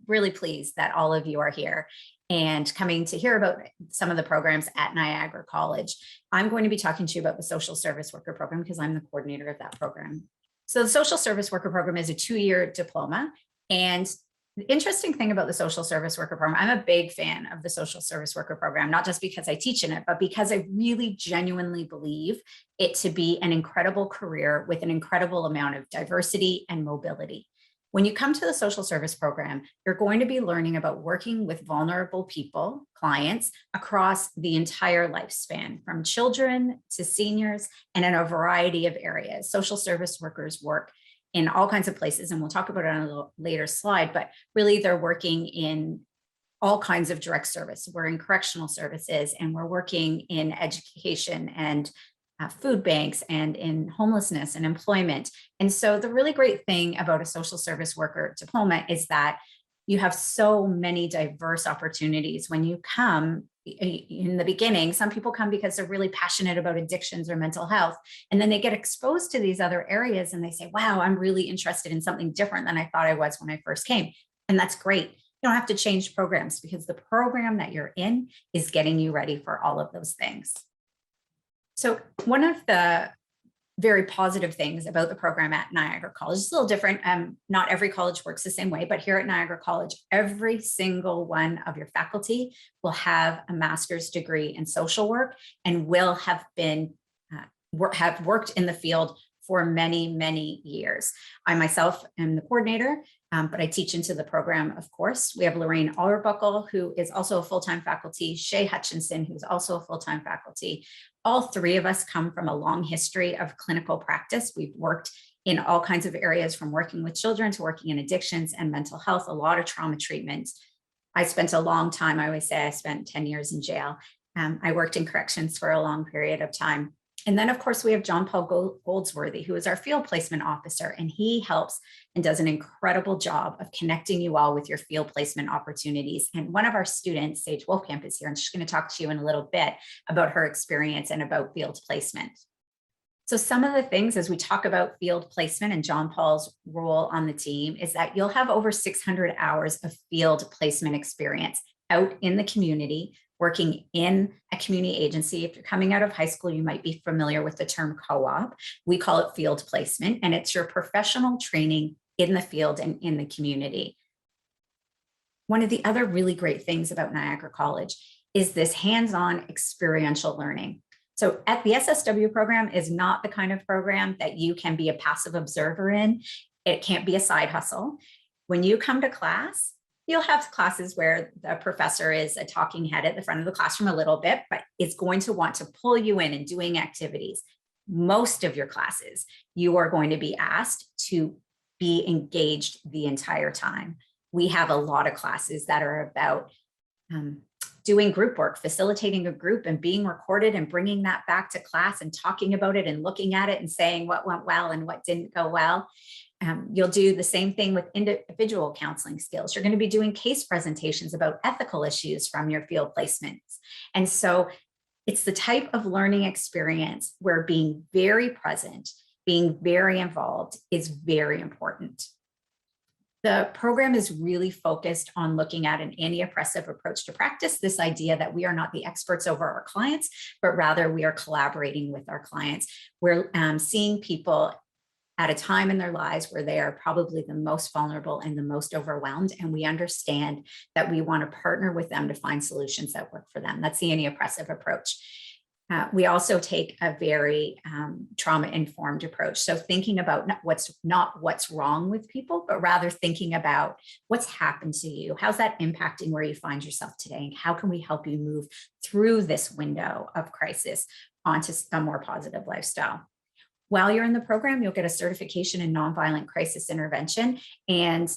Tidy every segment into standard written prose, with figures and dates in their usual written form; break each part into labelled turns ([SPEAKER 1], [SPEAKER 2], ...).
[SPEAKER 1] really pleased that all of you are here and coming to hear about some of the programs at Niagara College. I'm going to be talking to you about the social service worker program because I'm the coordinator of that program. So the social service worker program is a 2-year diploma. And the interesting thing about the social service worker program, I'm a big fan of the social service worker program, not just because I teach in it, but because I really genuinely believe it to be an incredible career with an incredible amount of diversity and mobility. When you come to the social service program, you're going to be learning about working with vulnerable people, clients, across the entire lifespan, from children to seniors, and in a variety of areas. Social service workers work in all kinds of places, and we'll talk about it on a later slide, but really they're working in all kinds of direct service. We're in correctional services, and we're working in education and food banks and in homelessness and employment. And so the really great thing about a social service worker diploma is that you have so many diverse opportunities when you come. In the beginning, some people come because they're really passionate about addictions or mental health, and then they get exposed to these other areas and they say, wow, I'm really interested in something different than I thought I was when I first came. And that's great. You don't have to change programs because the program that you're in is getting you ready for all of those things. So one of the very positive things about the program at Niagara College is a little different. Not every college works the same way, but here at Niagara College, every single one of your faculty will have a master's degree in social work and will have have worked in the field for many, many years. I myself am the coordinator, but I teach into the program, of course. We have Lorraine Auerbuckle, who is also a full-time faculty, Shay Hutchinson, who's also a full-time faculty. All three of us come from a long history of clinical practice. We've worked in all kinds of areas, from working with children to working in addictions and mental health, a lot of trauma treatment. I spent a long time, I always say I spent 10 years in jail. I worked in corrections for a long period of time. And then, of course, we have John Paul Goldsworthy, who is our field placement officer, and he helps and does an incredible job of connecting you all with your field placement opportunities. And one of our students, Sage Wolfcamp, is here, and she's going to talk to you in a little bit about her experience and about field placement. So some of the things as we talk about field placement and John Paul's role on the team is that you'll have over 600 hours of field placement experience out in the community, working in a community agency. If you're coming out of high school, you might be familiar with the term co-op. We call it field placement, and it's your professional training in the field and in the community. One of the other really great things about Niagara College is this hands-on experiential learning. So at the SSW program is not the kind of program that you can be a passive observer in. It can't be a side hustle. When you come to class, you'll have classes where the professor is a talking head at the front of the classroom a little bit, but is going to want to pull you in and doing activities. Most of your classes, you are going to be asked to be engaged the entire time. We have a lot of classes that are about doing group work, facilitating a group and being recorded and bringing that back to class and talking about it and looking at it and saying what went well and what didn't go well. You'll do the same thing with individual counseling skills. You're going to be doing case presentations about ethical issues from your field placements. And so it's the type of learning experience where being very present, being very involved is very important. The program is really focused on looking at an anti-oppressive approach to practice, this idea that we are not the experts over our clients, but rather we are collaborating with our clients. We're seeing people at a time in their lives where they are probably the most vulnerable and the most overwhelmed. And we understand that we want to partner with them to find solutions that work for them. That's the anti-oppressive approach. We also take a very trauma-informed approach. So thinking about not what's wrong with people, but rather thinking about what's happened to you. How's that impacting where you find yourself today? And how can we help you move through this window of crisis onto a more positive lifestyle? While you're in the program, you'll get a certification in nonviolent crisis intervention. And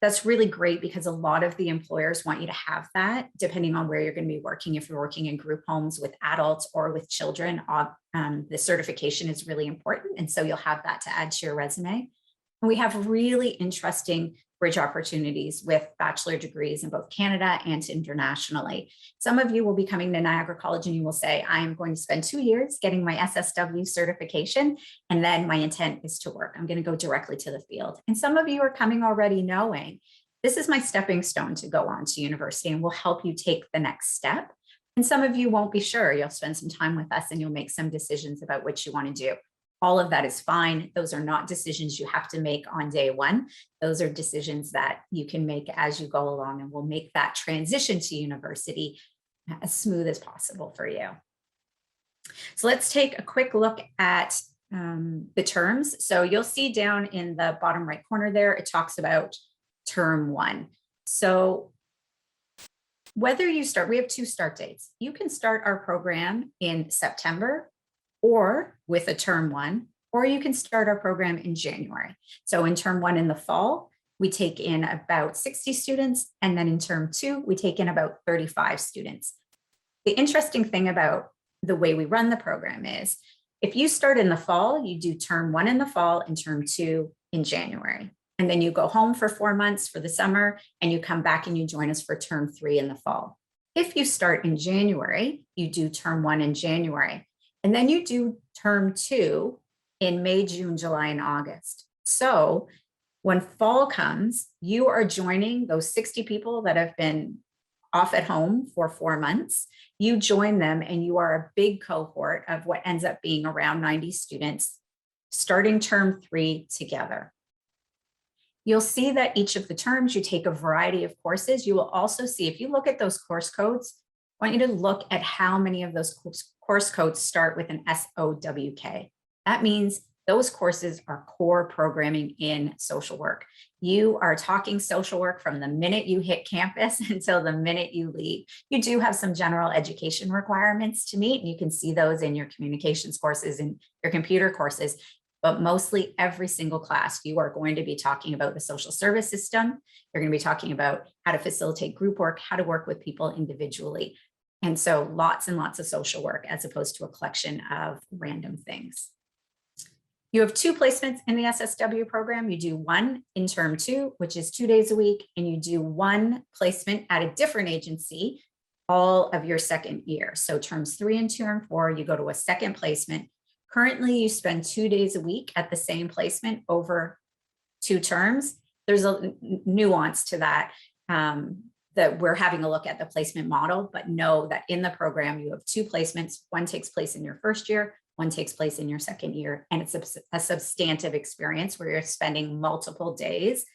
[SPEAKER 1] that's really great because a lot of the employers want you to have that, depending on where you're going to be working. If you're working in group homes with adults or with children, the certification is really important. And so you'll have that to add to your resume. And we have really interesting bridge opportunities with bachelor degrees in both Canada and internationally. Some of you will be coming to Niagara College and you will say, I'm going to spend 2 years getting my SSW certification, and then my intent is to work. I'm going to go directly to the field. And some of you are coming already knowing this is my stepping stone to go on to university and will help you take the next step. And some of you won't be sure. You'll spend some time with us and you'll make some decisions about what you want to do. All of that is fine. Those are not decisions you have to make on day one. Those are decisions that you can make as you go along, and will make that transition to university as smooth as possible for you. So let's take a quick look at the terms. So you'll see down in the bottom right corner there, it talks about term one. So whether you start, we have 2 start dates. You can start our program in September or with a term one, or you can start our program in January. So in term one in the fall, we take in about 60 students. And then in term 2, we take in about 35 students. The interesting thing about the way we run the program is if you start in the fall, you do term 1 in the fall and term 2 in January. And then you go home for 4 months for the summer and you come back and you join us for term 3 in the fall. If you start in January, you do term 1 in January, and then you do term 2 in May, June, July, and August. So when fall comes, you are joining those 60 people that have been off at home for 4 months. You join them and you are a big cohort of what ends up being around 90 students starting term 3 together. You'll see that each of the terms, you take a variety of courses. You will also see, if you look at those course codes, I want you to look at how many of those course codes start with an SOWK. That means those courses are core programming in social work. You are talking social work from the minute you hit campus until the minute you leave. You do have some general education requirements to meet, and you can see those in your communications courses and your computer courses. But mostly every single class, you are going to be talking about the social service system. You're going to be talking about how to facilitate group work, how to work with people individually. And so lots and lots of social work as opposed to a collection of random things. You have 2 placements in the SSW program. You do 1 in term 2, which is 2 days a week, and you do 1 placement at a different agency all of your second year. So terms 3 and term 4, you go to a second placement. Currently, you spend 2 days a week at the same placement over 2 terms. There's a nuance to that, that we're having a look at the placement model, but know that in the program, you have 2 placements. 1 takes place in your first year, 1 takes place in your second year, and it's a substantive experience where you're spending multiple days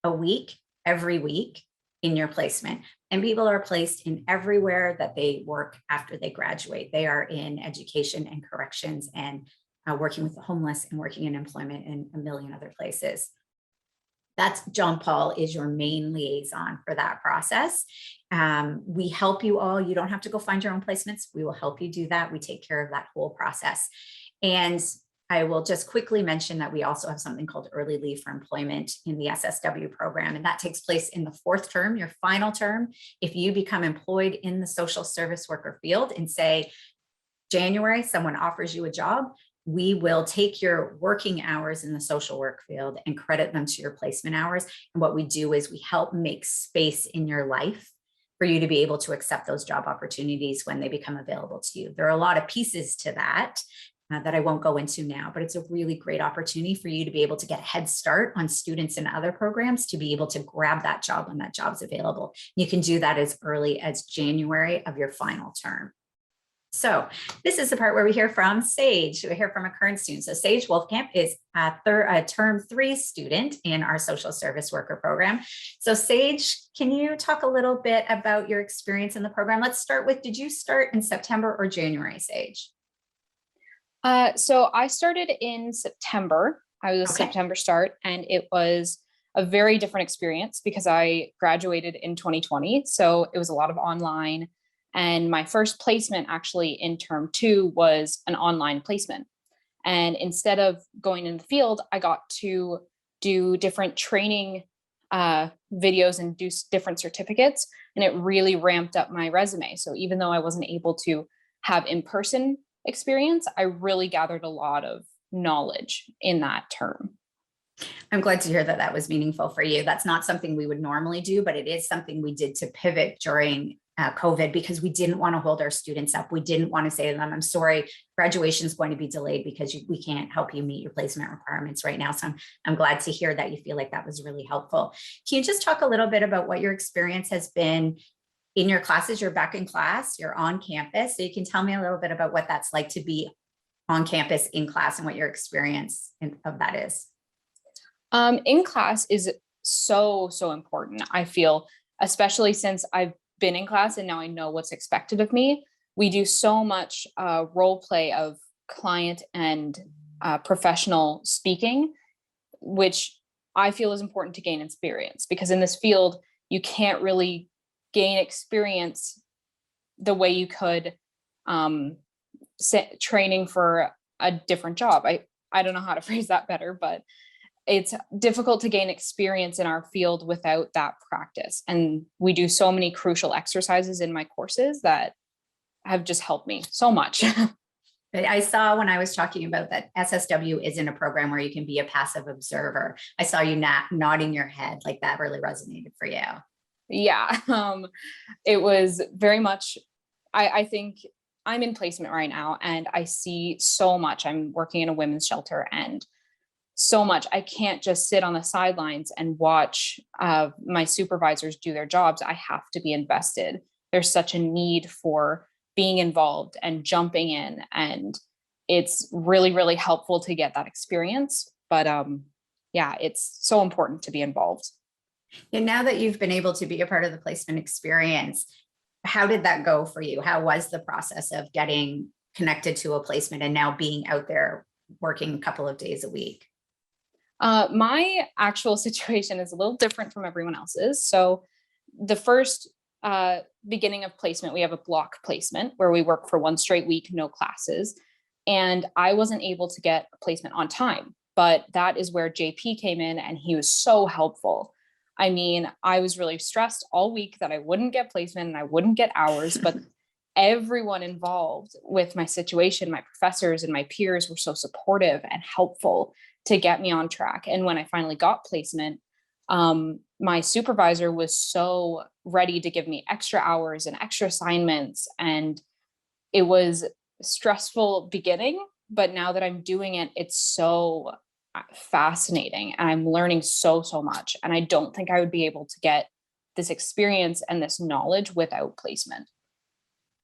[SPEAKER 1] a week, every week in your placement. And people are placed in everywhere that they work after they graduate. They are in education and corrections and working with the homeless and working in employment and a million other places. That's John Paul is your main liaison for that process. We help you all. You don't have to go find your own placements. We will help you do that. We take care of that whole process. And I will just quickly mention that we also have something called early leave for employment in the SSW program, and that takes place in the 4th term, your final term. If you become employed in the social service worker field and say, January, someone offers you a job, we will take your working hours in the social work field and credit them to your placement hours. And what we do is we help make space in your life for you to be able to accept those job opportunities when they become available to you. There are a lot of pieces to that that I won't go into now, but it's a really great opportunity for you to be able to get a head start on students in other programs to be able to grab that job when that job's available. You can do that as early as January of your final term. So this is the part where we hear from Sage. We hear from a current student. So Sage Wolfkamp is a term 3 student in our social service worker program. So Sage, can you talk a little bit about your experience in the program? Let's start with, did you start in September or January, Sage?
[SPEAKER 2] So I started in September. I was a September start, and it was a very different experience because I graduated in 2020. So it was a lot of online. And my first placement actually in term 2 was an online placement. And instead of going in the field, I got to do different training videos and do different certificates. And it really ramped up my resume. So even though I wasn't able to have in-person experience, I really gathered a lot of knowledge in that term.
[SPEAKER 1] I'm glad to hear that that was meaningful for you. That's not something we would normally do, but it is something we did to pivot during COVID, because we didn't want to hold our students up. We didn't want to say to them, I'm sorry, graduation is going to be delayed because we can't help you meet your placement requirements right now. So I'm glad to hear that you feel like that was really helpful. Can you just talk a little bit about what your experience has been in your classes? You're back in class, you're on campus. So you can tell me a little bit about what that's like to be on campus in class and what your experience of that is.
[SPEAKER 2] In class is so important, I feel, especially since I've been in class and now I know what's expected of me. We do so much role play of client and professional speaking, which I feel is important to gain experience, because in this field, you can't really gain experience the way you could training for a different job. I don't know how to phrase that better, but it's difficult to gain experience in our field without that practice. And we do so many crucial exercises in my courses that have just helped me so much.
[SPEAKER 1] I saw when I was talking about that SSW isn't a program where you can be a passive observer. I saw you nodding your head, like that really resonated for you.
[SPEAKER 2] Yeah, it was very much, I think I'm in placement right now and I see so much. I'm working in a women's shelter and so much. I can't just sit on the sidelines and watch my supervisors do their jobs. I have to be invested. There's such a need for being involved and jumping in, and it's really helpful to get that experience. But yeah, it's so important to be involved.
[SPEAKER 1] And now that you've been able to be a part of the placement experience, how did that go for you? How was the process of getting connected to a placement and now being out there working a couple of days a week?
[SPEAKER 2] My actual situation is a little different from everyone else's. So the first beginning of placement, we have a block placement where we work for one straight week, no classes. And I wasn't able to get a placement on time, but that is where JP came in and he was so helpful. I mean, I was really stressed all week that I wouldn't get placement and I wouldn't get hours, but everyone involved with my situation, my professors and my peers were so supportive and helpful to get me on track. And when I finally got placement, my supervisor was so ready to give me extra hours and extra assignments. And it was a stressful beginning, but now that I'm doing it, it's so fascinating and I'm learning so much. And I don't think I would be able to get this experience and this knowledge without placement.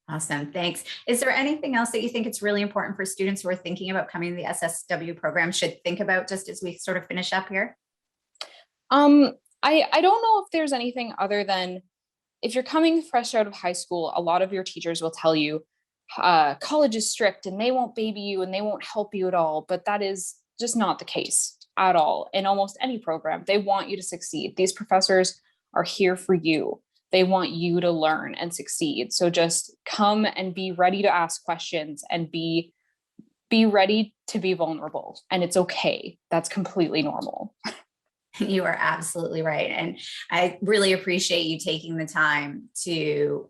[SPEAKER 1] Awesome. Thanks. Is there anything else that you think it's really important for students who are thinking about coming to the SSW program should think about just as we sort of finish up here?
[SPEAKER 2] I don't know if there's anything other than, if you're coming fresh out of high school, a lot of your teachers will tell you college is strict and they won't baby you and they won't help you at all. But that is just not the case at all. In almost any program, they want you to succeed. These professors are here for you. They want you to learn and succeed. So just come and be ready to ask questions and be ready to be vulnerable. And it's okay. That's completely normal.
[SPEAKER 1] You are absolutely right. And I really appreciate you taking the time to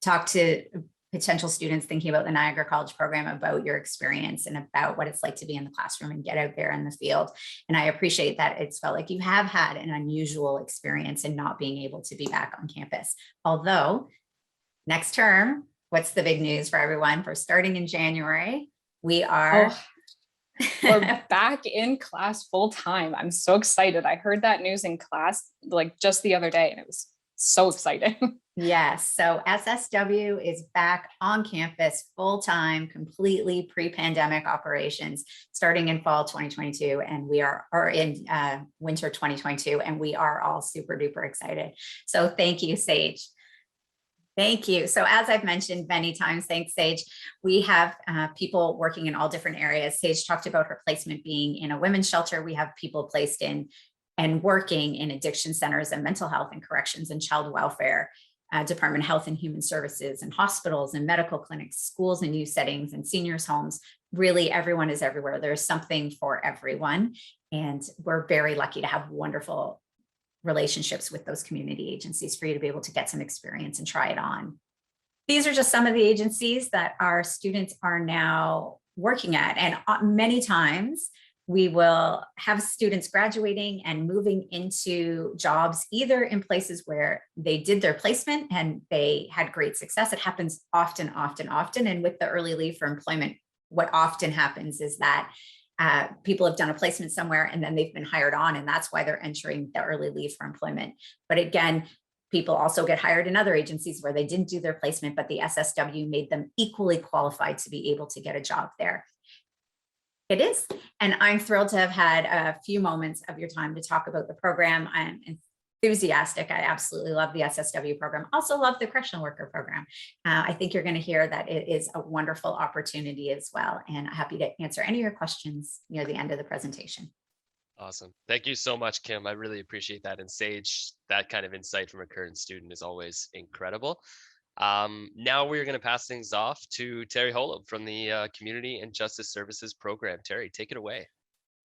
[SPEAKER 1] talk to potential students thinking about the Niagara College program, about your experience and about what it's like to be in the classroom and get out there in the field. And I appreciate that it's felt like you have had an unusual experience in not being able to be back on campus. Although next term, what's the big news for everyone? For starting in January, we're
[SPEAKER 2] back in class full time. I'm so excited. I heard that news in class like just the other day and it was so exciting.
[SPEAKER 1] Yes. So SSW is back on campus full time, completely pre-pandemic operations starting in fall 2022. And we are in winter 2022. And we are all super duper excited. So thank you, Sage. Thank you. So as I've mentioned many times, thanks, Sage, we have people working in all different areas. Sage talked about her placement being in a women's shelter. We have people placed in and working in addiction centers and mental health and corrections and child welfare, Department of Health and Human Services and hospitals and medical clinics, schools and youth settings and seniors homes. Really, everyone is everywhere. There's something for everyone. And we're very lucky to have wonderful relationships with those community agencies for you to be able to get some experience and try it on. These are just some of the agencies that our students are now working at. And many times We will have students graduating and moving into jobs, either in places where they did their placement and they had great success. It happens often, often, often. And with the early leave for employment, what often happens is that people have done a placement somewhere and then they've been hired on, and that's why they're entering the early leave for employment. But again, people also get hired in other agencies where they didn't do their placement, but the SSW made them equally qualified to be able to get a job there. It is. And I'm thrilled to have had a few moments of your time to talk about the program. I'm enthusiastic. I absolutely love the SSW program. Also love the correctional worker program. I think you're going to hear that it is a wonderful opportunity as well. And I'm happy to answer any of your questions near the end of the presentation.
[SPEAKER 3] Awesome. Thank you so much, Kim. I really appreciate that. And Sage, that kind of insight from a current student is always incredible. Now we're going to pass things off to Terry Holub from the Community and Justice Services Program. Terry, take it away.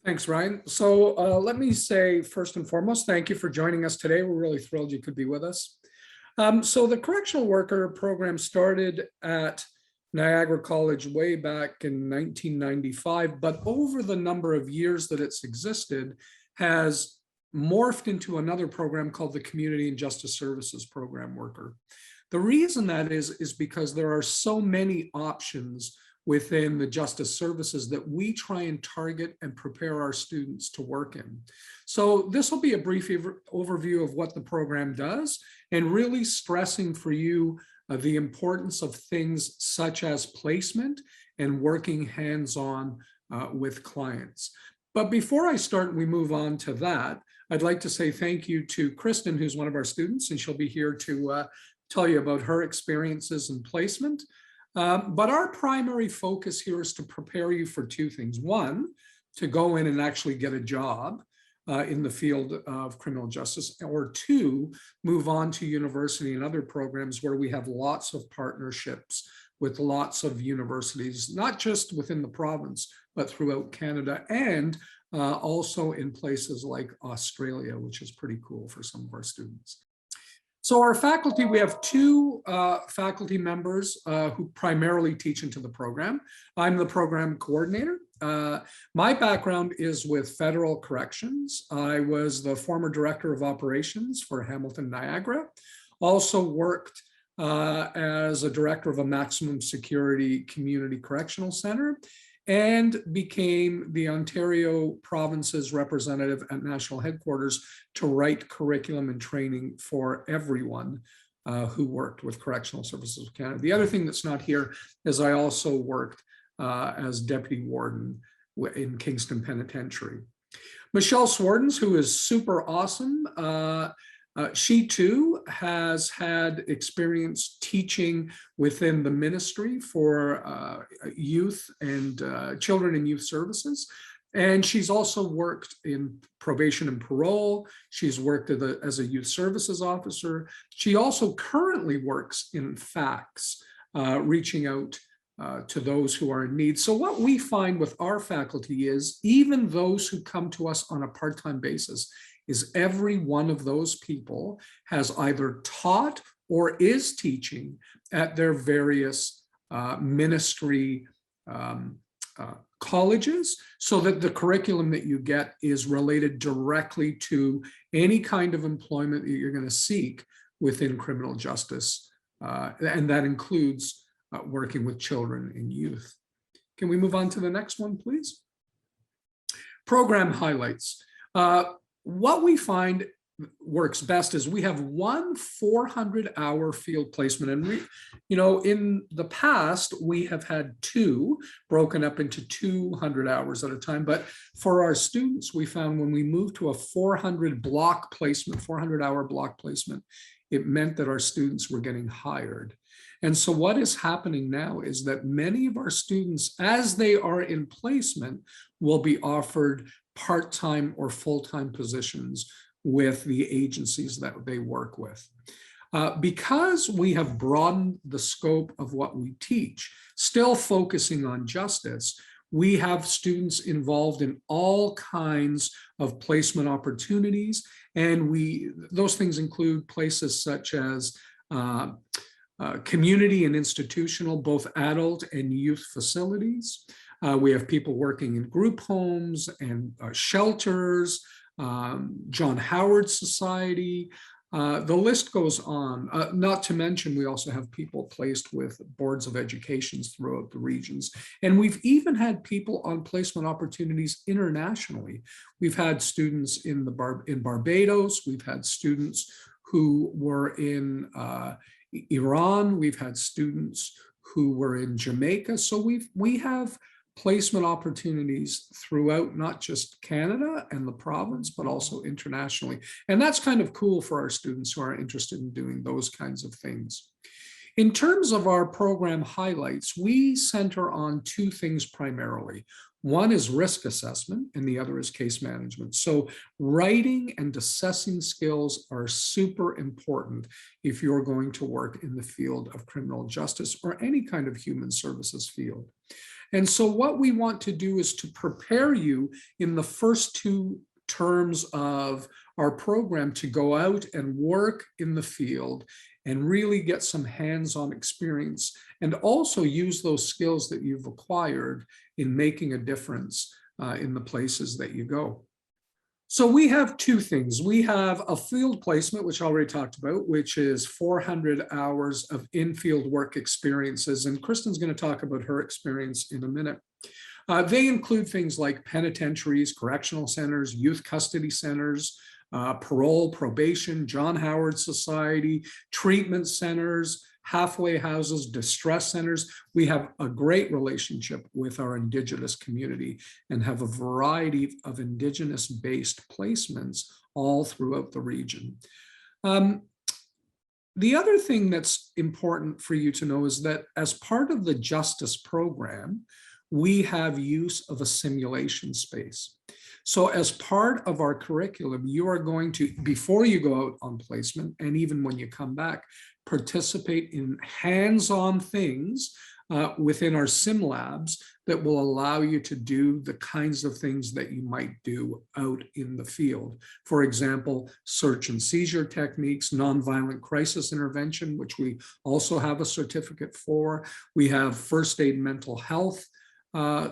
[SPEAKER 4] Thanks, Ryan. So let me say first and foremost, thank you for joining us today. We're really thrilled you could be with us. So the Correctional Worker Program started at Niagara College way back in 1995, but over the number of years that it's existed has morphed into another program called the Community and Justice Services Program Worker. The reason that is because there are so many options within the justice services that we try and target and prepare our students to work in. So this will be a brief overview of what the program does, and really stressing for you the importance of things such as placement and working hands-on with clients. But before I start and we move on to that, I'd like to say thank you to Kristen, who's one of our students, and she'll be here to tell you about her experiences in placement. But our primary focus here is to prepare you for two things. One, to go in and actually get a job in the field of criminal justice, or two, move on to university and other programs where we have lots of partnerships with lots of universities, not just within the province, but throughout Canada, and also in places like Australia, which is pretty cool for some of our students. So our faculty, we have two faculty members who primarily teach into the program. I'm the program coordinator. My background is with federal corrections. I was the former director of operations for Hamilton Niagara. Also worked as a director of a maximum security community correctional center, and became the Ontario province's representative at national headquarters to write curriculum and training for everyone who worked with Correctional Services of Canada. The other thing that's not here is I also worked as deputy warden in Kingston Penitentiary. Michelle Swardens, who is super awesome, she too has had experience teaching within the ministry for youth and children and youth services. And she's also worked in probation and parole. She's worked as a youth services officer. She also currently works in FACS, reaching out to those who are in need. So what we find with our faculty is even those who come to us on a part-time basis, is every one of those people has either taught or is teaching at their various ministry colleges, so that the curriculum that you get is related directly to any kind of employment that you're going to seek within criminal justice. And that includes working with children and youth. Can we move on to the next one, please? Program highlights. What we find works best is we have one 400-hour field placement, and in the past we have had two broken up into 200 hours at a time. But for our students, we found when we moved to a 400 block placement, 400-hour block placement, it meant that our students were getting hired. And so what is happening now is that many of our students, as they are in placement, will be offered part-time or full-time positions with the agencies that they work with. Because we have broadened the scope of what we teach, still focusing on justice, we have students involved in all kinds of placement opportunities. And those things include places such as community and institutional, both adult and youth facilities, We have people working in group homes and shelters, John Howard Society. The list goes on. Not to mention, we also have people placed with boards of educations throughout the regions. And we've even had people on placement opportunities internationally. We've had students in Barbados. We've had students who were in Iran. We've had students who were in Jamaica. So we have placement opportunities throughout not just Canada and the province, but also internationally. And that's kind of cool for our students who are interested in doing those kinds of things. In terms of our program highlights, we center on two things primarily. One is risk assessment and the other is case management. So writing and assessing skills are super important if you're going to work in the field of criminal justice or any kind of human services field. And so what we want to do is to prepare you in the first two terms of our program to go out and work in the field and really get some hands-on experience and also use those skills that you've acquired in making a difference in the places that you go. So we have two things. We have a field placement, which I already talked about, which is 400 hours of in-field work experiences. And Kristen's going to talk about her experience in a minute. They include things like penitentiaries, correctional centers, youth custody centers, parole, probation, John Howard Society, treatment centers, halfway houses, distress centers. We have a great relationship with our Indigenous community and have a variety of Indigenous-based placements all throughout the region. The other thing that's important for you to know is that as part of the justice program, we have use of a simulation space. So as part of our curriculum, you are going to, before you go out on placement, and even when you come back, participate in hands-on things within our sim labs that will allow you to do the kinds of things that you might do out in the field. For example, search and seizure techniques, nonviolent crisis intervention, which we also have a certificate for. We have first aid mental health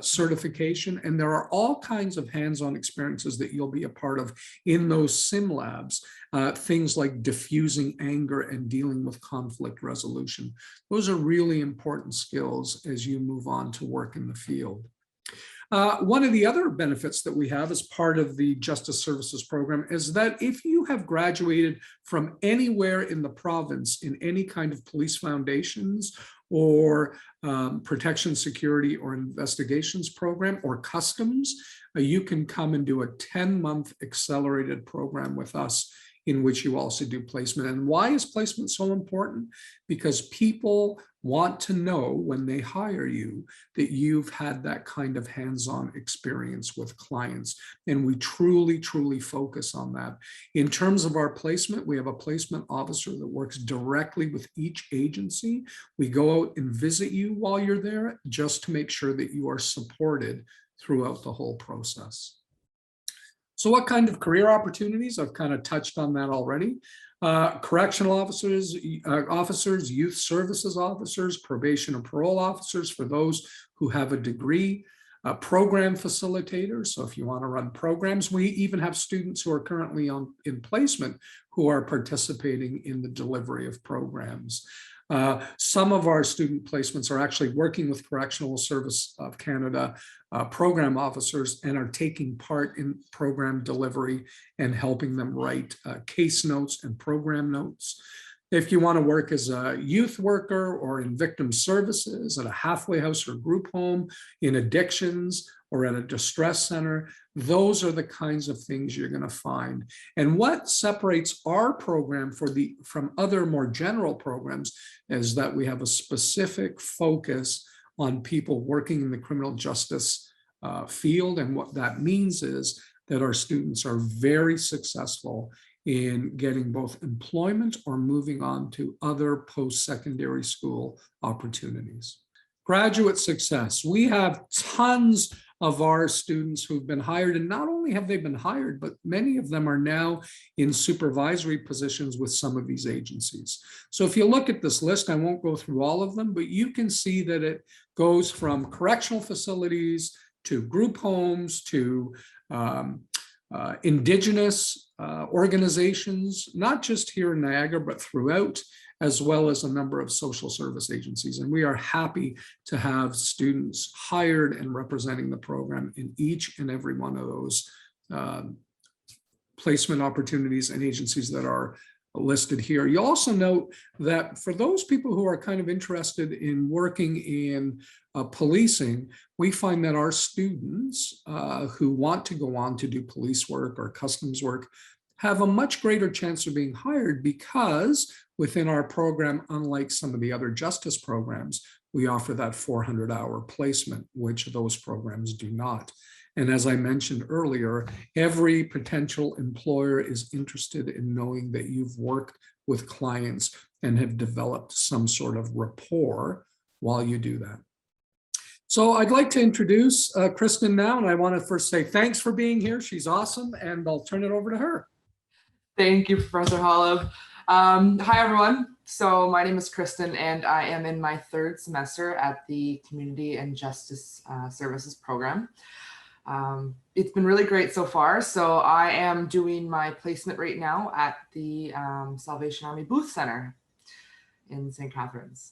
[SPEAKER 4] certification, and there are all kinds of hands-on experiences that you'll be a part of in those sim labs, things like diffusing anger and dealing with conflict resolution. Those are really important skills as you move on to work in the field. One of the other benefits that we have as part of the Justice Services Program is that if you have graduated from anywhere in the province in any kind of police foundations or protection, security, or investigations program or customs, you can come and do a 10-month accelerated program with us in which you also do placement. And why is placement so important? Because people want to know when they hire you that you've had that kind of hands-on experience with clients. And we truly, truly focus on that. In terms of our placement, we have a placement officer that works directly with each agency. We go out and visit you while you're there just to make sure that you are supported throughout the whole process. So what kind of career opportunities? I've kind of touched on that already. Correctional officers, youth services officers, probation and parole officers for those who have a degree, program facilitators. So if you want to run programs, we even have students who are currently in placement who are participating in the delivery of programs. Some of our student placements are actually working with Correctional Service of Canada program officers and are taking part in program delivery and helping them write case notes and program notes. If you want to work as a youth worker or in victim services at a halfway house or group home, in addictions or at a distress center, those are the kinds of things you're going to find. And what separates our program from other more general programs is that we have a specific focus on people working in the criminal justice field. And what that means is that our students are very successful in getting both employment or moving on to other post-secondary school opportunities. Graduate success. We have tons of our students who've been hired. And not only have they been hired, but many of them are now in supervisory positions with some of these agencies. So if you look at this list, I won't go through all of them, but you can see that it goes from correctional facilities to group homes to Indigenous organizations, not just here in Niagara, but throughout, as well as a number of social service agencies. And we are happy to have students hired and representing the program in each and every one of those placement opportunities and agencies that are listed here. You also note that for those people who are kind of interested in working in policing, we find that our students who want to go on to do police work or customs work have a much greater chance of being hired, because within our program, unlike some of the other justice programs, we offer that 400-hour placement, which those programs do not. And as I mentioned earlier, every potential employer is interested in knowing that you've worked with clients and have developed some sort of rapport while you do that. So I'd like to introduce Kristen now, and I want to first say thanks for being here. She's awesome, and I'll turn it over to her.
[SPEAKER 5] Thank you, Professor Holub. Hi, everyone. So my name is Kristen, and I am in my 3rd semester at the Community and Justice Services program. It's been really great so far. So I am doing my placement right now at the Salvation Army Booth Center in St. Catharines.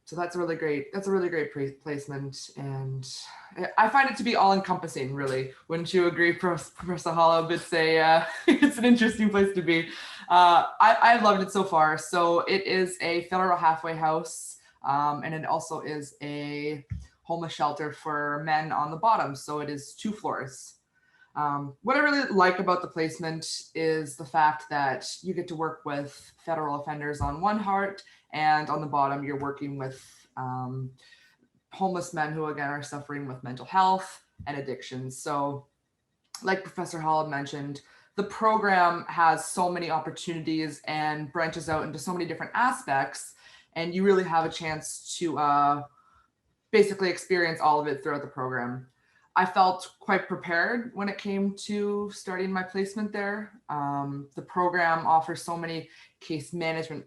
[SPEAKER 5] So that's a really great placement, and I find it to be all-encompassing, really. Wouldn't you agree, Professor Holub? It's an interesting place to be. I've loved it so far. So it is a federal halfway house, and it also is a homeless shelter for men on the bottom. So it is 2 floors. What I really like about the placement is the fact that you get to work with federal offenders on one part, and on the bottom, you're working with homeless men who, again, are suffering with mental health and addictions. So like Professor Holub mentioned, the program has so many opportunities and branches out into so many different aspects, and you really have a chance to basically experience all of it throughout the program. I felt quite prepared when it came to starting my placement there. The program offers so many case management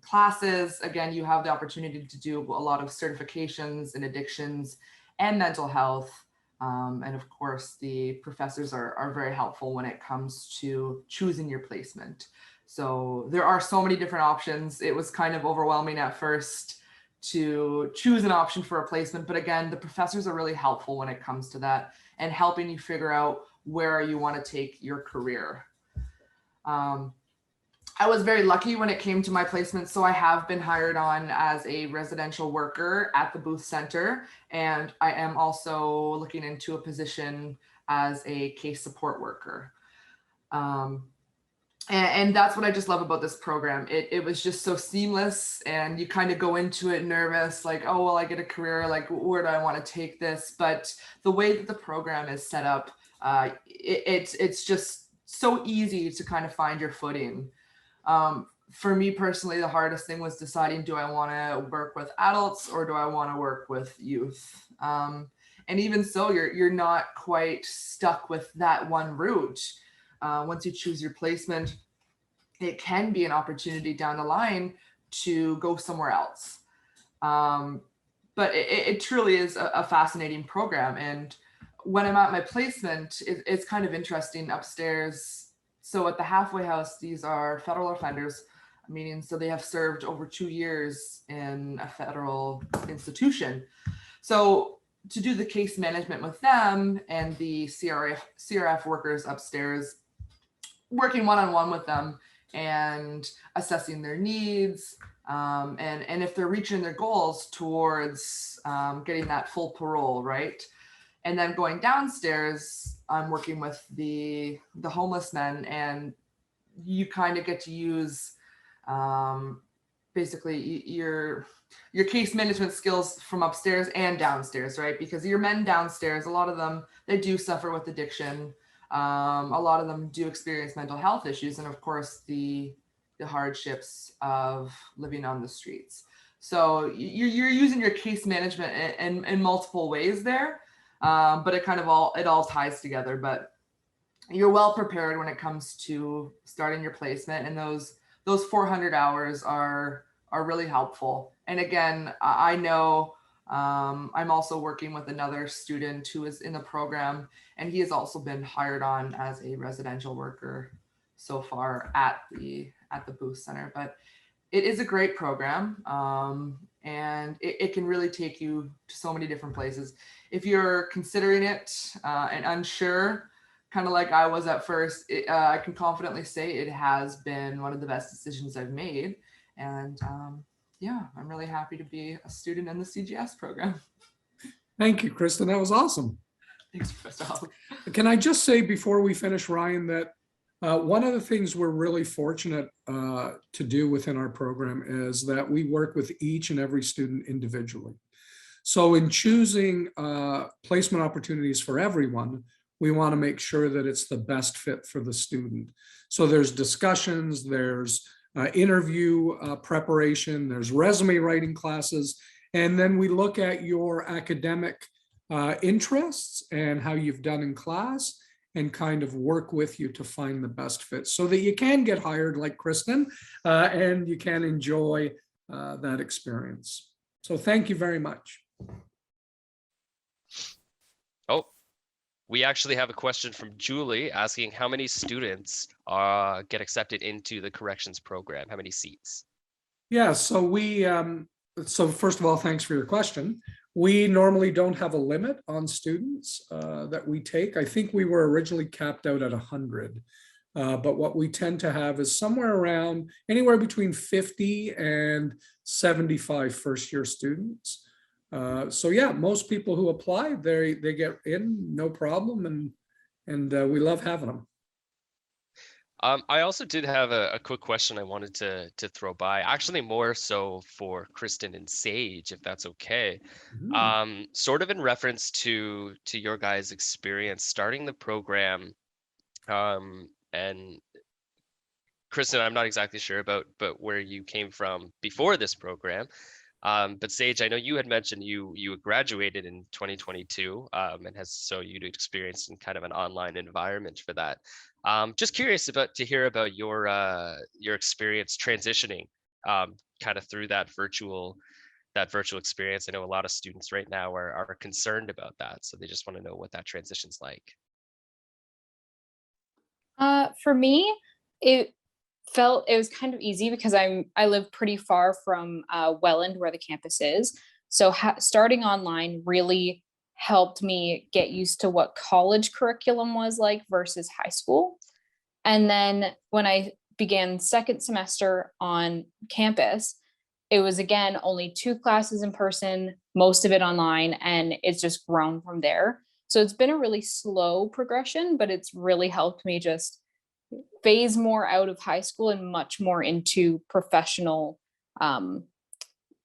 [SPEAKER 5] classes. Again, you have the opportunity to do a lot of certifications in addictions and mental health. And of course, the professors are very helpful when it comes to choosing your placement. So there are so many different options. It was kind of overwhelming at first to choose an option for a placement, but again, the professors are really helpful when it comes to that and helping you figure out where you want to take your career. I was very lucky when it came to my placement, so I have been hired on as a residential worker at the Booth Center, and I am also looking into a position as a case support worker. And that's what I just love about this program. It was just so seamless, and you kind of go into it nervous, like, oh, well, I get a career, like, where do I want to take this? But the way that the program is set up, it's just so easy to kind of find your footing. For me personally, the hardest thing was deciding, do I want to work with adults or do I want to work with youth? And even so, you're not quite stuck with that one route. Once you choose your placement, it can be an opportunity down the line to go somewhere else. But it truly is a fascinating program. And when I'm at my placement, it's kind of interesting upstairs. So at the halfway house, these are federal offenders, meaning so they have served over 2 years in a federal institution. So to do the case management with them and the CRF workers upstairs, working one-on-one with them and assessing their needs, and if they're reaching their goals towards getting that full parole, right? And then going downstairs, I'm working with the homeless men, and you kind of get to use basically your case management skills from upstairs and downstairs, right? Because your men downstairs, a lot of them, they do suffer with addiction. A lot of them do experience mental health issues, and of course the hardships of living on the streets. So you're using your case management in multiple ways there. But it kind of all ties together. But you're well prepared when it comes to starting your placement, and those 400 hours are really helpful. And again, I know I'm also working with another student who is in the program, and he has also been hired on as a residential worker so far at the Booth Center. But it is a great program, and it can really take you to so many different places. If you're considering it and unsure, kind of like I was at first, I can confidently say it has been one of the best decisions I've made. And yeah, I'm really happy to be a student in the CGS program.
[SPEAKER 4] Thank you, Kristen. That was awesome.
[SPEAKER 5] Thanks, Christoph.
[SPEAKER 4] Can I just say before we finish, Ryan, that one of the things we're really fortunate to do within our program is that we work with each and every student individually. So in choosing placement opportunities for everyone, we want to make sure that it's the best fit for the student. So there's discussions, there's interview preparation, there's resume writing classes, and then we look at your academic interests and how you've done in class and kind of work with you to find the best fit so that you can get hired like Kristen and you can enjoy that experience. So thank you very much.
[SPEAKER 3] Oh, we actually have a question from Julie asking how many students get accepted into the corrections program? How many seats?
[SPEAKER 4] Yeah, so so first of all, thanks for your question. We normally don't have a limit on students that we take. I think we were originally capped out at 100. But what we tend to have is somewhere around anywhere between 50 and 75 first-year students. So yeah, most people who apply, they get in, no problem, and we love having them.
[SPEAKER 3] I also did have a quick question I wanted to throw by, actually more so for Kristen and Sage, if that's okay. Sort of in reference to your guys' experience starting the program, and Kristen, I'm not exactly sure about where you came from before this program. But Sage, I know you had mentioned you graduated in 2022 and so you'd experienced in kind of an online environment for that. Just curious to hear about your experience transitioning kind of through that virtual experience. I know a lot of students right now are concerned about that, so they just want to know what that transition's like.
[SPEAKER 2] For me, it was kind of easy because I live pretty far from Welland, where the campus is. So starting online really helped me get used to what college curriculum was like versus high school. And then when I began second semester on campus, it was again only 2 classes in person, most of it online, and it's just grown from there. So it's been a really slow progression, but it's really helped me just phase more out of high school and much more into professional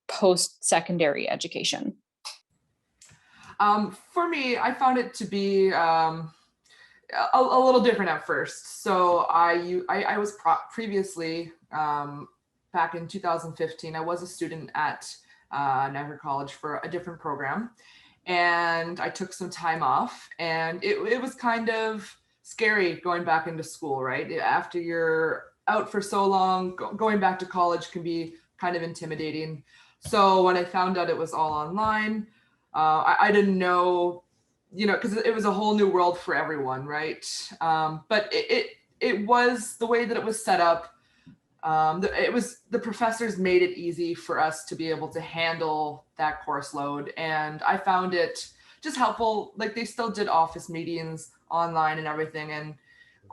[SPEAKER 2] post-secondary education.
[SPEAKER 5] For me, I found it to be a little different at first. So I was previously, back in 2015, I was a student at Niagara College for a different program. And I took some time off, and it was kind of scary going back into school, right? After you're out for so long, going back to college can be kind of intimidating. So when I found out it was all online, I didn't know, because it was a whole new world for everyone, right? But it was the way that it was set up. The professors made it easy for us to be able to handle that course load. And I found it just helpful. Like, they still did office meetings online and everything. And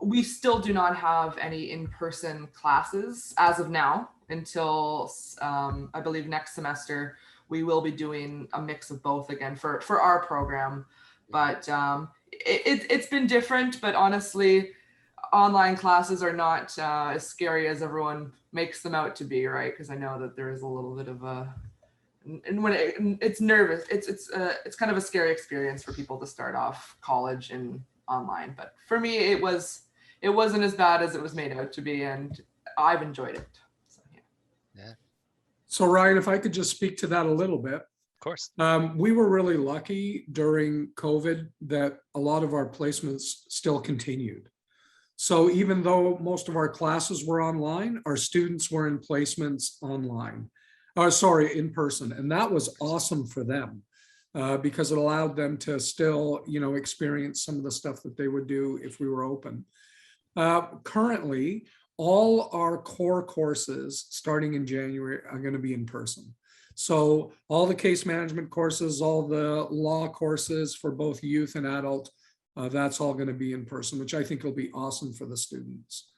[SPEAKER 5] we still do not have any in-person classes as of now until I believe next semester. We will be doing a mix of both again for our program. But it's been different, but honestly, online classes are not as scary as everyone makes them out to be, right? Because I know that there is a little bit of and when it's nervous, it's kind of a scary experience for people to start off college and online. But for me, it wasn't as bad as it was made out to be, and I've enjoyed it. So, yeah.
[SPEAKER 4] So Ryan, if I could just speak to that a little bit.
[SPEAKER 3] course.
[SPEAKER 4] We were really lucky during COVID that a lot of our placements still continued. So even though most of our classes were online, our students were in placements online, in person. And that was awesome for them because it allowed them to still, experience some of the stuff that they would do if we were open. Currently, all our core courses starting in January are going to be in person. So all the case management courses, all the law courses for both youth and adult, that's all going to be in person, which I think will be awesome for the students.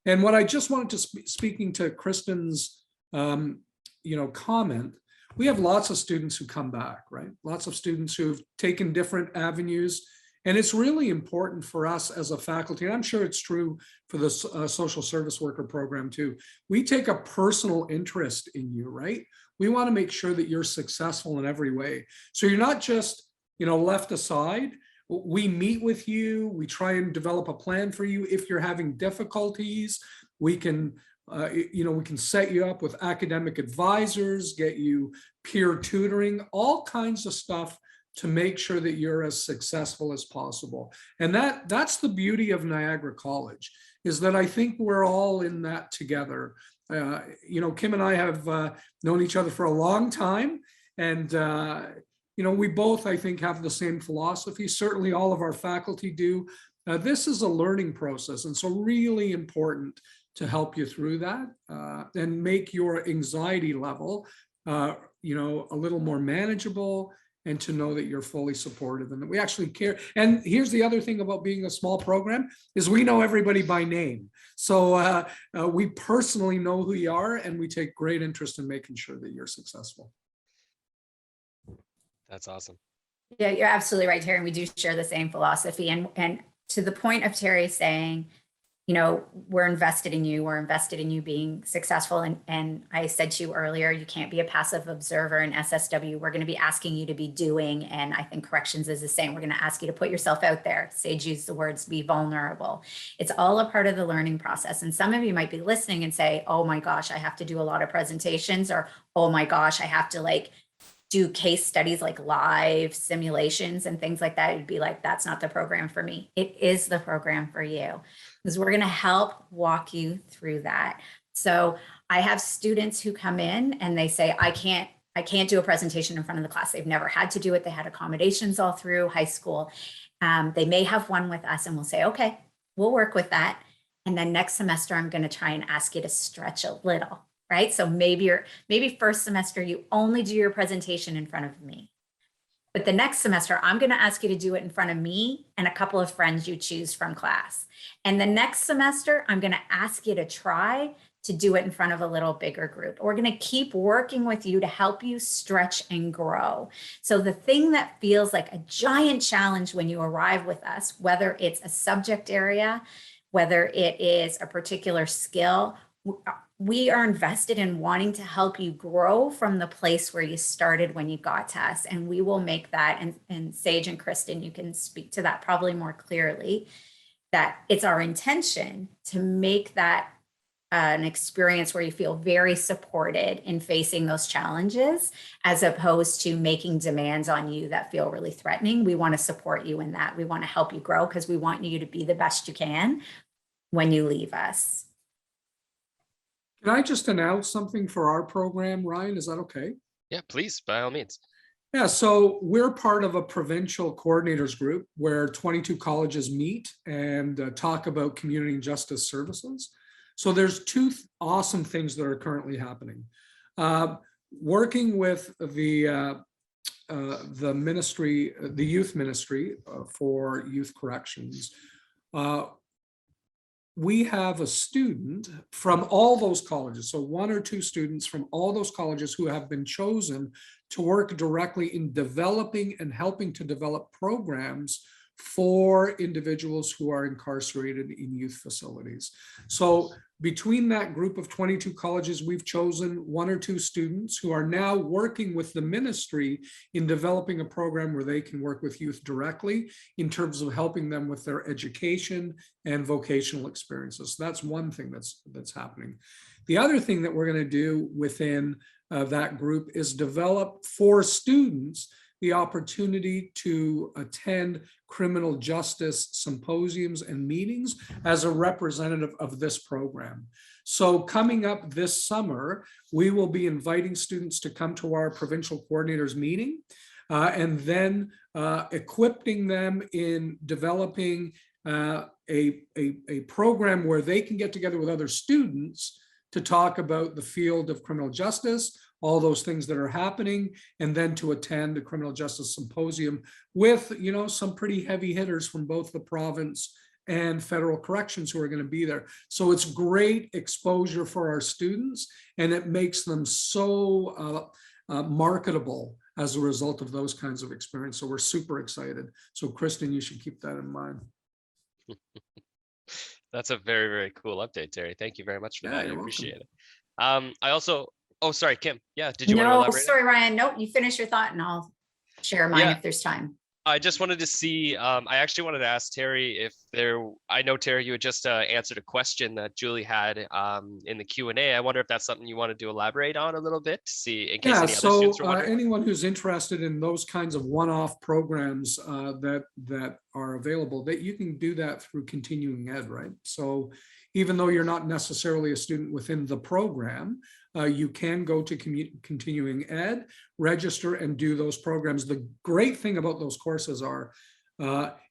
[SPEAKER 4] And what I just wanted to speaking to Kristen's, comment, we have lots of students who come back, right? Lots of students who've taken different avenues. And it's really important for us as a faculty, and I'm sure it's true for the social service worker program too. We take a personal interest in you, right? We want to make sure that you're successful in every way. So you're not just, left aside. We meet with you. We try and develop a plan for you. If you're having difficulties, we can, we can set you up with academic advisors, get you peer tutoring, all kinds of stuff to make sure that you're as successful as possible. And that's the beauty of Niagara College, is that I think we're all in that together. Kim and I have known each other for a long time, and we both, I think, have the same philosophy. Certainly all of our faculty do. This is a learning process, and so really important to help you through that and make your anxiety level a little more manageable, and to know that you're fully supportive and that we actually care. And here's the other thing about being a small program is we know everybody by name. So we personally know who you are, and we take great interest in making sure that you're successful.
[SPEAKER 3] That's awesome.
[SPEAKER 1] Yeah, you're absolutely right, Terry. And we do share the same philosophy. And to the point of Terry saying, we're invested in you. We're invested in you being successful. And I said to you earlier, you can't be a passive observer in SSW. We're going to be asking you to be doing. And I think corrections is the same. We're going to ask you to put yourself out there. Sage used the words, be vulnerable. It's all a part of the learning process. And some of you might be listening and say, oh my gosh, I have to do a lot of presentations, or, oh my gosh, I have to do case studies, like live simulations and things like that. You'd be like, that's not the program for me. It is the program for you, because we're going to help walk you through that. So I have students who come in and they say, I can't do a presentation in front of the class. They've never had to do it. They had accommodations all through high school. They may have one with us, and we'll say, okay, we'll work with that. And then next semester, I'm going to try and ask you to stretch a little. Right? So maybe first semester, you only do your presentation in front of me. But the next semester, I'm going to ask you to do it in front of me and a couple of friends you choose from class. And the next semester, I'm going to ask you to try to do it in front of a little bigger group. We're going to keep working with you to help you stretch and grow. So the thing that feels like a giant challenge when you arrive with us, whether it's a subject area, whether it is a particular skill, we are invested in wanting to help you grow from the place where you started when you got to us. And we will make that, and Sage and Kristen, you can speak to that probably more clearly, that it's our intention to make that an experience where you feel very supported in facing those challenges, as opposed to making demands on you that feel really threatening. We want to support you in that. We want to help you grow, because we want you to be the best you can when you leave us.
[SPEAKER 4] Can I just announce something for our program, Ryan? Is that okay?
[SPEAKER 3] Yeah, please, by all means.
[SPEAKER 4] Yeah, so we're part of a provincial coordinators group where 22 colleges meet and talk about community and justice services. So there's two awesome things that are currently happening. Working with the ministry, the youth ministry for youth corrections, we have a student from all those colleges, so one or two students from all those colleges who have been chosen to work directly in developing and helping to develop programs for individuals who are incarcerated in youth facilities. So between that group of 22 colleges, we've chosen one or two students who are now working with the ministry in developing a program where they can work with youth directly in terms of helping them with their education and vocational experiences. So that's one thing that's happening. The other thing that we're going to do within that group is develop for students the opportunity to attend criminal justice symposiums and meetings as a representative of this program. So coming up this summer, we will be inviting students to come to our provincial coordinators meeting and then equipping them in developing a program where they can get together with other students to talk about the field of criminal justice, all those things that are happening, and then to attend a criminal justice symposium with, you know, some pretty heavy hitters from both the province and federal corrections who are going to be there. So it's great exposure for our students, and it makes them so marketable as a result of those kinds of experience. So we're super excited. So Kristen, you should keep that in mind.
[SPEAKER 3] That's a very, very cool update, Terry. Thank you very much for that. I
[SPEAKER 4] you're
[SPEAKER 3] appreciate
[SPEAKER 4] welcome.
[SPEAKER 3] it. I also, oh, sorry, Kim. Yeah, did you want to
[SPEAKER 1] No,
[SPEAKER 3] elaborate?
[SPEAKER 1] sorry, Ryan. Nope, you finish your thought and I'll share mine
[SPEAKER 3] Yeah.
[SPEAKER 1] if there's time.
[SPEAKER 3] I just wanted to see, I actually wanted to ask Terry if I know Terry, you had just answered a question that Julie had in the Q&A. I wonder if that's something you wanted to elaborate on a little bit to see in case any other students are wondering.
[SPEAKER 4] Anyone who's interested in those kinds of one-off programs that are available, that you can do that through continuing ed, right? So even though you're not necessarily a student within the program, you can go to continuing ed, register, and do those programs. The great thing about those courses are,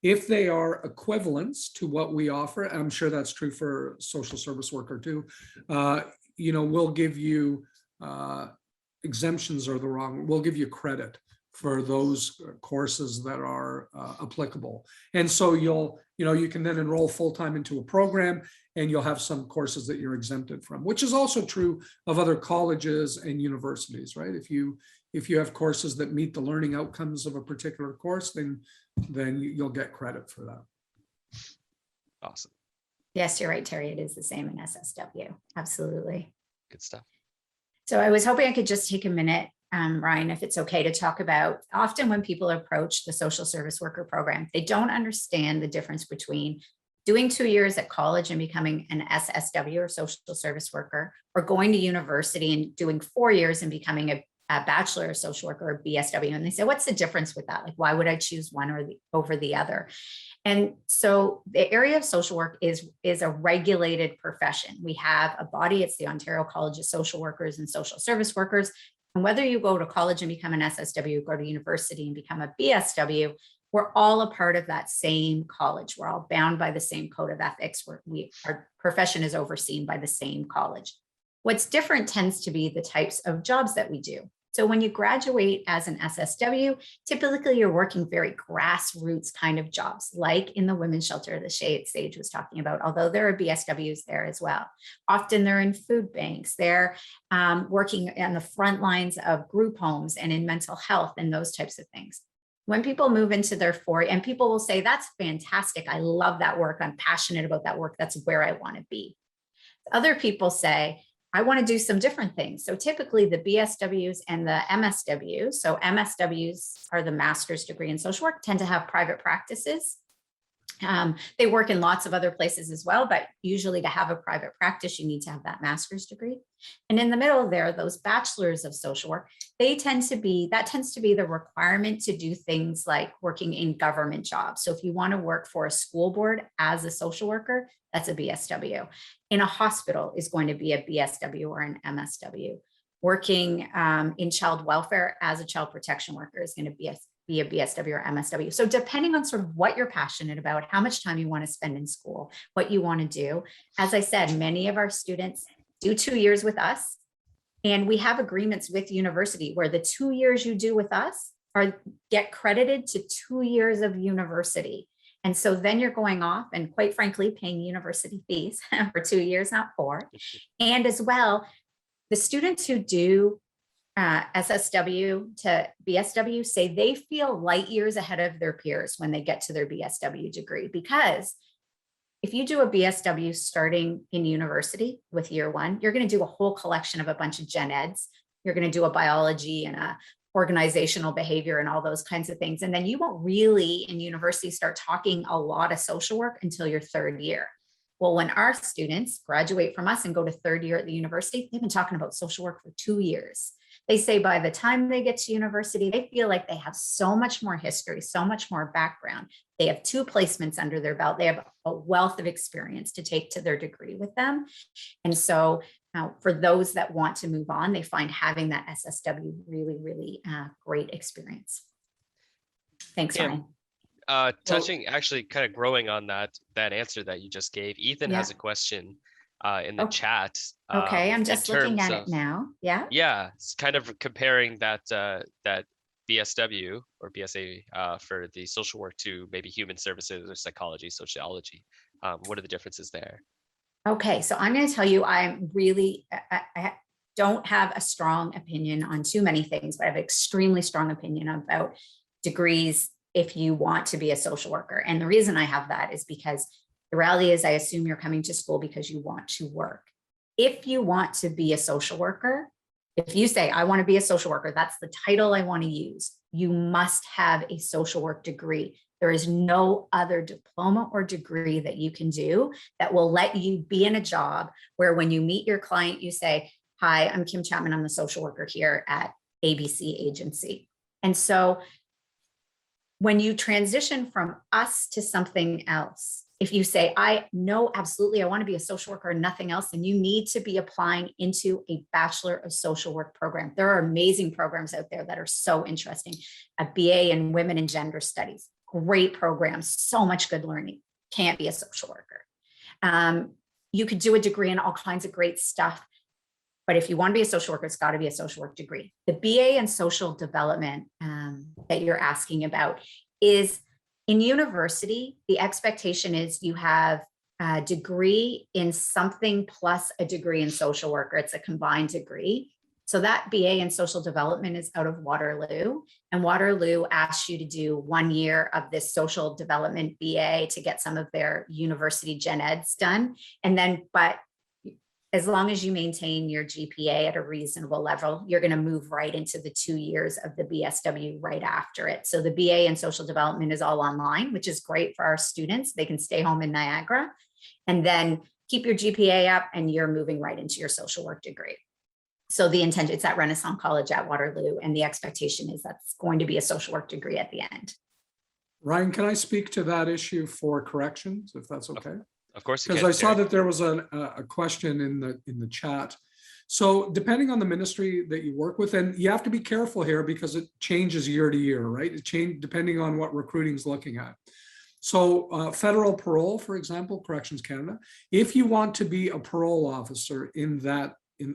[SPEAKER 4] if they are equivalents to what we offer, I'm sure that's true for social service worker too, you know, we'll give you exemptions are the wrong, we'll give you credit for those courses that are applicable. And so you can then enroll full-time into a program, and you'll have some courses that you're exempted from, which is also true of other colleges and universities, right? If you have courses that meet the learning outcomes of a particular course, then you'll get credit for that.
[SPEAKER 3] Awesome.
[SPEAKER 1] Yes, you're right, Terry. It is the same in SSW. Absolutely.
[SPEAKER 3] Good stuff.
[SPEAKER 1] So I was hoping I could just take a minute, Ryan, if it's okay, to talk about, often when people approach the social service worker program, they don't understand the difference between doing 2 years at college and becoming an SSW or social service worker, or going to university and doing 4 years and becoming a bachelor of social worker or BSW. And they say, what's the difference with that? Like, why would I choose one over the other? And so the area of social work is a regulated profession. We have a body, it's the Ontario College of Social Workers and Social Service Workers. And whether you go to college and become an SSW, go to university and become a BSW, we're all a part of that same college. We're all bound by the same code of ethics. Our profession is overseen by the same college. What's different tends to be the types of jobs that we do. So when you graduate as an SSW, typically you're working very grassroots kind of jobs, like in the women's shelter that Sage was talking about, although there are BSWs there as well. Often they're in food banks, they're working on the front lines of group homes and in mental health and those types of things. When people move into their 40, and people will say, that's fantastic, I love that work, I'm passionate about that work, that's where I want to be. Other people say, I want to do some different things. So typically the BSWs and the MSWs, so MSWs are the master's degree in social work, tend to have private practices. They work in lots of other places as well, but usually to have a private practice, you need to have that master's degree. And in the middle there, those bachelors of social work, that tends to be the requirement to do things like working in government jobs. So if you want to work for a school board as a social worker, that's a BSW. In a hospital is going to be a BSW or an MSW. Working in child welfare as a child protection worker is going to be a BSW or MSW. So depending on sort of what you're passionate about, how much time you want to spend in school, what you want to do. As I said, many of our students do 2 years with us, and we have agreements with university where the 2 years you do with us get credited to 2 years of university. And so then you're going off and, quite frankly, paying university fees for 2 years, not 4. And as well, the students who do SSW to BSW say they feel light years ahead of their peers when they get to their BSW degree, because if you do a BSW starting in university with year 1, you're going to do a whole collection of a bunch of gen eds. You're going to do a biology and a organizational behavior and all those kinds of things. And then you won't really in university start talking a lot of social work until your 3rd year. Well, when our students graduate from us and go to 3rd year at the university, they've been talking about social work for 2 years. They say by the time they get to university, they feel like they have so much more history, so much more background. They have 2 placements under their belt. They have a wealth of experience to take to their degree with them. And so for those that want to move on, they find having that SSW really, really great experience. Thanks,
[SPEAKER 3] Kim,
[SPEAKER 1] Ryan.
[SPEAKER 3] touching, actually kind of growing on that answer that you just gave, Ethan has a question in the chat.
[SPEAKER 1] Okay, I'm
[SPEAKER 3] in
[SPEAKER 1] just looking
[SPEAKER 3] terms
[SPEAKER 1] at it now. Yeah.
[SPEAKER 3] Yeah, it's kind of comparing that BSW or BSA for the social work to maybe human services or psychology, sociology. What are the differences there?
[SPEAKER 1] Okay, so I'm going to tell you, I don't have a strong opinion on too many things, but I have an extremely strong opinion about degrees if you want to be a social worker. And the reason I have that is because the reality is I assume you're coming to school because you want to work. If you want to be a social worker, if you say, I want to be a social worker, that's the title I want to use, you must have a social work degree. There is no other diploma or degree that you can do that will let you be in a job where when you meet your client, you say, hi, I'm Kim Chapman. I'm the social worker here at ABC agency. And so when you transition from us to something else, if you say, I know absolutely I want to be a social worker and nothing else, then you need to be applying into a Bachelor of Social Work program. There are amazing programs out there that are so interesting. A BA in Women and Gender Studies, great programs, so much good learning. Can't be a social worker. You could do a degree in all kinds of great stuff. But if you want to be a social worker, it's got to be a social work degree. The BA in social development that you're asking about is in university, the expectation is you have a degree in something plus a degree in social worker. It's a combined degree. So that BA in social development is out of Waterloo. And Waterloo asks you to do 1 year of this social development BA to get some of their university gen eds done. And then, but as long as you maintain your GPA at a reasonable level, you're going to move right into the 2 years of the BSW right after it. So the BA in social development is all online, which is great for our students. They can stay home in Niagara and then keep your GPA up and you're moving right into your social work degree. So the intent, it's at Renaissance College at Waterloo, and the expectation is that's going to be a social work degree at the end.
[SPEAKER 4] Ryan, can I speak to that issue for corrections, if that's okay?
[SPEAKER 3] Of course,
[SPEAKER 4] because I saw that there was a question in the chat. So depending on the ministry that you work with, and you have to be careful here because it changes year to year, right? It changes depending on what recruiting is looking at. So federal parole, for example, Corrections Canada, if you want to be a parole officer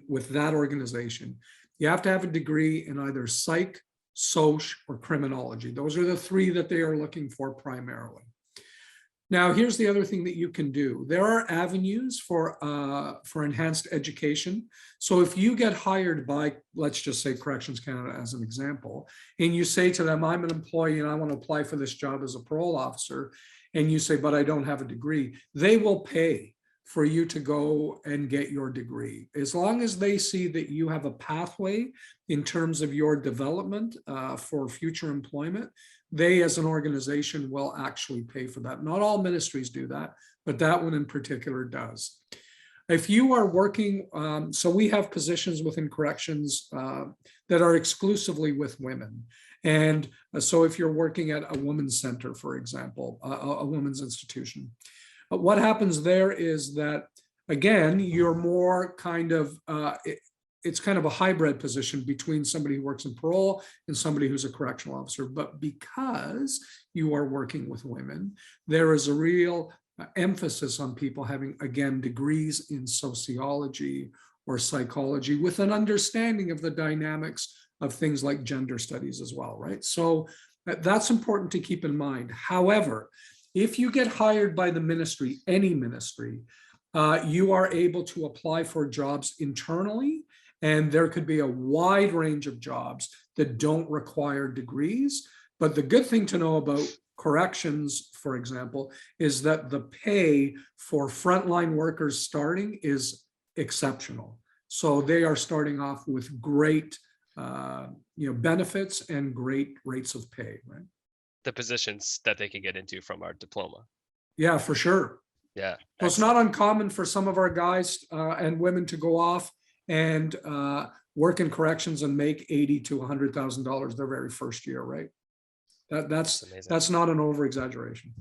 [SPEAKER 4] with that organization, you have to have a degree in either psych, soc, or criminology. Those are the 3 that they are looking for primarily. Now, here's the other thing that you can do. There are avenues for enhanced education. So if you get hired by, let's just say Corrections Canada as an example, and you say to them, I'm an employee and I want to apply for this job as a parole officer, and you say, but I don't have a degree, they will pay for you to go and get your degree. As long as they see that you have a pathway in terms of your development for future employment, they as an organization will actually pay for that. Not all ministries do that, but that one in particular does. If you are working, so we have positions within corrections that are exclusively with women. And so if you're working at a women's center, for example, a women's institution, what happens there is that, again, you're more kind of, it's kind of a hybrid position between somebody who works in parole and somebody who's a correctional officer. But because you are working with women, there is a real emphasis on people having, again, degrees in sociology or psychology with an understanding of the dynamics of things like gender studies as well, right? So that's important to keep in mind. However, if you get hired by the ministry, any ministry, you are able to apply for jobs internally, and there could be a wide range of jobs that don't require degrees. But the good thing to know about corrections, for example, is that the pay for frontline workers starting is exceptional. So they are starting off with great benefits and great rates of pay, right?
[SPEAKER 3] The positions that they can get into from our diploma.
[SPEAKER 4] Yeah, for sure.
[SPEAKER 3] Yeah.
[SPEAKER 4] So it's not uncommon for some of our guys and women to go off and work in corrections and make $80,000 to $100,000 their very first year, right? That's
[SPEAKER 3] amazing.
[SPEAKER 4] that's not an over exaggeration.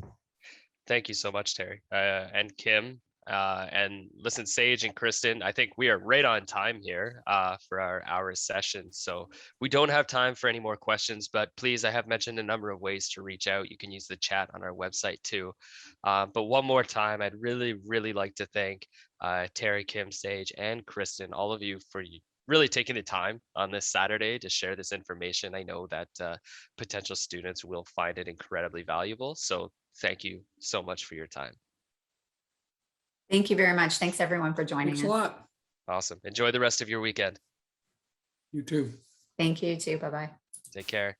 [SPEAKER 3] Thank you so much, Terry. And Kim, and listen, Sage and Kristen, I think we are right on time here for our hour session. So we don't have time for any more questions, but please, I have mentioned a number of ways to reach out. You can use the chat on our website too. But one more time, I'd really, really like to thank Terry, Kim, Sage, and Kristen, all of you for really taking the time on this Saturday to share this information. I know that potential students will find it incredibly valuable. So thank you so much for your time.
[SPEAKER 1] Thank you very much. Thanks everyone for joining
[SPEAKER 4] Thanks a
[SPEAKER 1] us.
[SPEAKER 4] lot.
[SPEAKER 3] Awesome. Enjoy the rest of your weekend.
[SPEAKER 4] You too.
[SPEAKER 1] Thank you too. Bye-bye.
[SPEAKER 3] Take care.